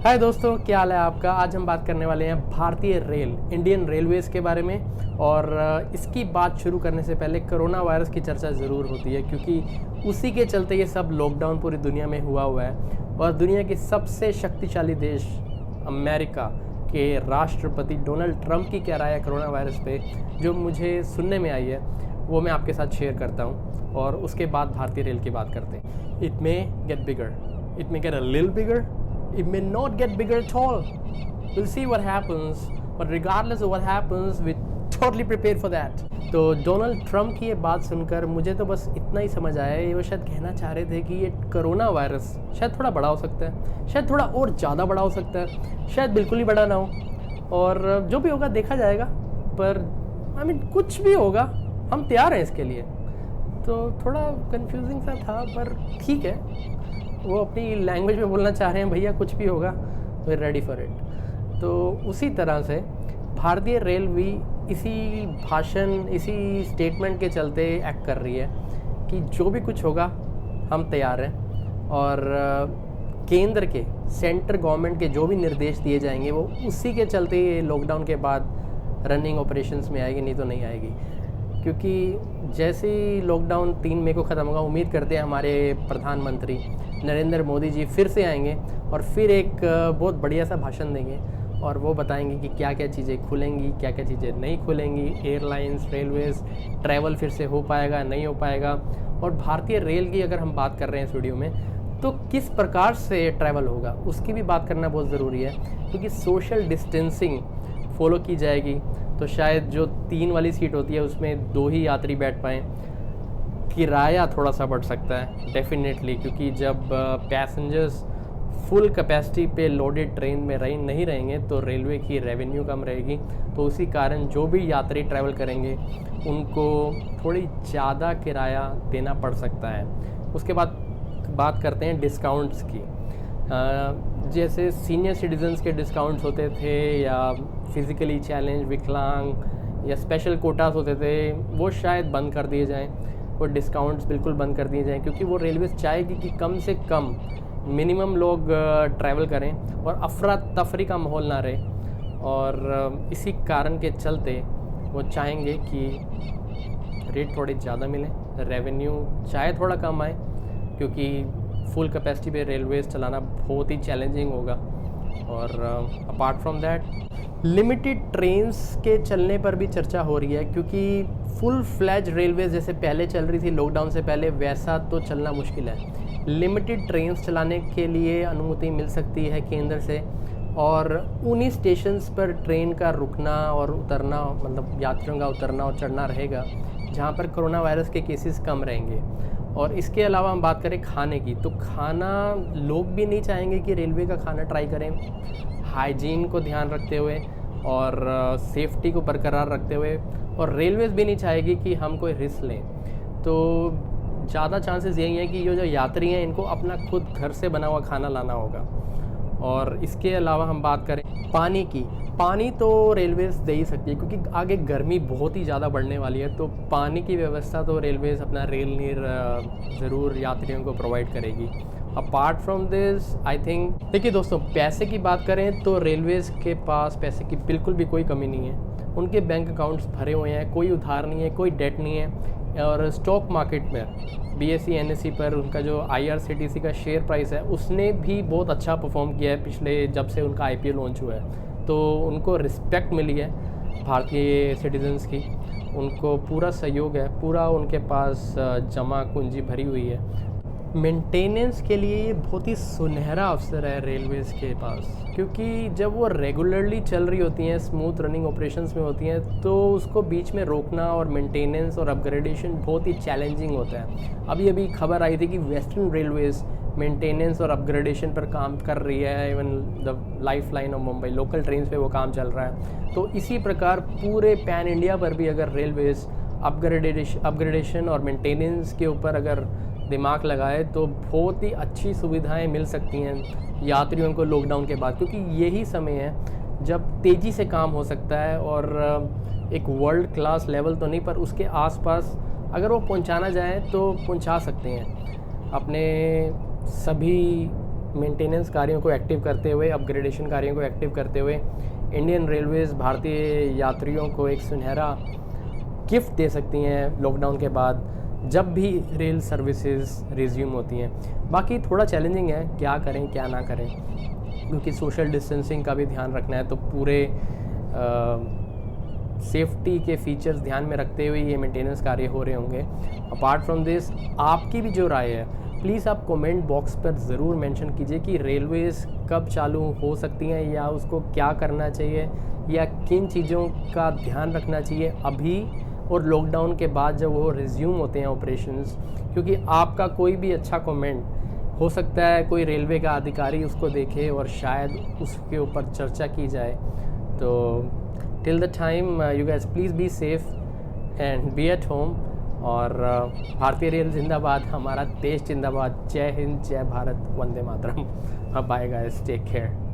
हाय दोस्तों, क्या हाल है आपका। आज हम बात करने वाले हैं भारतीय रेल, इंडियन रेलवेज़ के बारे में। और इसकी बात शुरू करने से पहले कोरोना वायरस की चर्चा ज़रूर होती है, क्योंकि उसी के चलते ये सब लॉकडाउन पूरी दुनिया में हुआ है। और दुनिया के सबसे शक्तिशाली देश अमेरिका के राष्ट्रपति डोनाल्ड ट्रंप की क्या राय है कोरोना वायरस पे, जो मुझे सुनने में आई है, वो मैं आपके साथ शेयर करता हूँ। और उसके बाद भारतीय रेल की बात करते हैं। It may gate bigger, it may get a little bigger, it may not get bigger at all. We'll see what happens, but regardless of what happens, we're totally prepared for that. तो Donald Trump की ये बात सुनकर मुझे तो बस इतना ही समझ आया है, वो शायद कहना चाह रहे थे कि ये कोरोना वायरस शायद थोड़ा बड़ा हो सकता है, शायद थोड़ा और ज़्यादा बड़ा हो सकता है, शायद बिल्कुल ही बड़ा ना हो। और जो भी होगा देखा जाएगा, पर कुछ भी होगा हम तैयार हैं इसके लिए। तो थोड़ा कंफ्यूजिंग सा था, पर ठीक है, वो अपनी लैंग्वेज में बोलना चाह रहे हैं, भैया कुछ भी होगा, we are ready for it. तो उसी तरह से भारतीय रेल भी इसी भाषण, इसी स्टेटमेंट के चलते एक्ट कर रही है कि जो भी कुछ होगा हम तैयार हैं। और केंद्र के, सेंट्रल गवर्नमेंट के जो भी निर्देश दिए जाएंगे वो उसी के चलते ये लॉकडाउन के बाद रनिंग ऑपरेशंस में आएगी, नहीं तो नहीं आएगी। क्योंकि जैसे ही लॉकडाउन 3 मई को ख़त्म होगा, उम्मीद करते हैं हमारे प्रधानमंत्री नरेंद्र मोदी जी फिर से आएंगे और फिर एक बहुत बढ़िया सा भाषण देंगे और वो बताएंगे कि क्या क्या चीज़ें खुलेंगी, क्या क्या चीज़ें नहीं खुलेंगी, एयरलाइंस, रेलवेज़, ट्रैवल फिर से हो पाएगा, नहीं हो पाएगा। और भारतीय रेल की अगर हम बात कर रहे हैं इस वीडियो में, तो किस प्रकार से ट्रैवल होगा उसकी भी बात करना बहुत ज़रूरी है। क्योंकि सोशल डिस्टेंसिंग फॉलो की जाएगी, तो शायद जो 3 वाली सीट होती है उसमें 2 ही यात्री बैठ पाएँ। किराया थोड़ा सा बढ़ सकता है डेफिनेटली, क्योंकि जब पैसेंजर्स फुल कैपेसिटी पे लोडेड ट्रेन में नहीं रहेंगे तो रेलवे की रेवेन्यू कम रहेगी। तो उसी कारण जो भी यात्री ट्रैवल करेंगे उनको थोड़ी ज़्यादा किराया देना पड़ सकता है। उसके बाद बात करते हैं डिस्काउंट्स की। जैसे सीनियर सिटीजन्स के डिस्काउंट्स होते थे, या फिज़िकली चैलेंज, विकलांग या स्पेशल कोटास होते थे, वो शायद बंद कर दिए जाएँ। वो डिस्काउंट्स बिल्कुल बंद कर दिए जाएँ, क्योंकि वो रेलवे चाहेगी कि कम से कम मिनिमम लोग ट्रैवल करें और अफरा तफरी का माहौल ना रहे। और इसी कारण के चलते वो चाहेंगे कि रेट थोड़े ज़्यादा मिलें, रेवेन्यू चाहे थोड़ा कम आए, क्योंकि फुल कैपेसिटी पे रेलवेज़ चलाना बहुत ही चैलेंजिंग होगा। और apart from that, limited trains के चलने पर भी चर्चा हो रही है, क्योंकि फुल फ्लैज रेलवे जैसे पहले चल रही थी लॉकडाउन से पहले, वैसा तो चलना मुश्किल है। लिमिटेड ट्रेन्स चलाने के लिए अनुमति मिल सकती है केंद्र से, और उन्हीं स्टेशंस पर ट्रेन का रुकना और उतरना, मतलब यात्रियों का उतरना और चढ़ना रहेगा जहाँ पर कोरोना वायरस के केसेस कम रहेंगे। और इसके अलावा हम बात करें खाने की, तो खाना लोग भी नहीं चाहेंगे कि रेलवे का खाना ट्राई करें, हाइजीन को ध्यान रखते हुए और सेफ्टी को बरकरार रखते हुए। और रेलवेज़ भी नहीं चाहेगी कि हम कोई रिस्क लें। तो ज़्यादा चांसेस यही हैं कि ये जो यात्री हैं इनको अपना खुद घर से बना हुआ खाना लाना होगा। और इसके अलावा हम बात करें पानी की, पानी तो रेलवेज़ दे ही सकती है, क्योंकि आगे गर्मी बहुत ही ज़्यादा बढ़ने वाली है। तो पानी की व्यवस्था तो रेलवेज़ अपना रेल नीर ज़रूर यात्रियों को प्रोवाइड करेगी। Apart from this, I think, देखिए दोस्तों, पैसे की बात करें तो रेलवेज़ के पास पैसे की बिल्कुल भी कोई कमी नहीं है। उनके बैंक अकाउंट्स भरे हुए हैं, कोई उधार नहीं है, कोई डेट नहीं है। और स्टॉक मार्केट में BSE NSE पर उनका जो IRCTC का शेयर प्राइस है, उसने भी बहुत अच्छा परफॉर्म किया है पिछले, जब से उनका IPO लॉन्च हुआ है। तो उनको रिस्पेक्ट मिली है भारतीय सिटीजन्स की, उनको पूरा सहयोग है, पूरा उनके पास जमा पूंजी भरी हुई है। मेंटेनेंस के लिए ये बहुत ही सुनहरा अवसर है रेलवेज़ के पास, क्योंकि जब वो रेगुलरली चल रही होती हैं, स्मूथ रनिंग ऑपरेशंस में होती हैं, तो उसको बीच में रोकना और मेंटेनेंस और अपग्रेडेशन बहुत ही चैलेंजिंग होता है। अभी खबर आई थी कि वेस्टर्न रेलवेज़ मेंटेनेंस और अपग्रेडेशन पर काम कर रही है, even the life line of Mumbai local train पे वो काम चल रहा है। तो इसी प्रकार पूरे पैन इंडिया पर भी अगर रेलवेज़ अपग्रेडेशन और मेंटेनेंस के ऊपर अगर दिमाग लगाए तो बहुत ही अच्छी सुविधाएं मिल सकती हैं यात्रियों को लॉकडाउन के बाद, क्योंकि यही समय है जब तेज़ी से काम हो सकता है। और एक वर्ल्ड क्लास लेवल तो नहीं, पर उसके आसपास अगर वो पहुंचाना जाए तो पहुंचा सकते हैं। अपने सभी मेंटेनेंस कार्यों को एक्टिव करते हुए, अपग्रेडेशन कार्यों को एक्टिव करते हुए इंडियन रेलवेज़ भारतीय यात्रियों को एक सुनहरा गिफ्ट दे सकती हैं लॉकडाउन के बाद, जब भी रेल सर्विसेज रिज्यूम होती हैं। बाकी थोड़ा चैलेंजिंग है, क्या करें क्या ना करें, क्योंकि सोशल डिस्टेंसिंग का भी ध्यान रखना है, तो पूरे सेफ्टी के फीचर्स ध्यान में रखते हुए ये मेंटेनेंस कार्य हो रहे होंगे। अपार्ट फ्रॉम दिस, आपकी भी जो राय है प्लीज़ आप कमेंट बॉक्स पर ज़रूर मेंशन कीजिए कि रेलवेज़ कब चालू हो सकती हैं, या उसको क्या करना चाहिए, या किन चीज़ों का ध्यान रखना चाहिए अभी और लॉकडाउन के बाद जब वो रिज्यूम होते हैं ऑपरेशंस। क्योंकि आपका कोई भी अच्छा कमेंट हो सकता है कोई रेलवे का अधिकारी उसको देखे और शायद उसके ऊपर चर्चा की जाए। तो till the time you guys please be safe and be at home. और भारतीय रेल जिंदाबाद, हमारा देश जिंदाबाद। जय हिंद, जय Bharat, Vande Mataram. Bye guys, take care.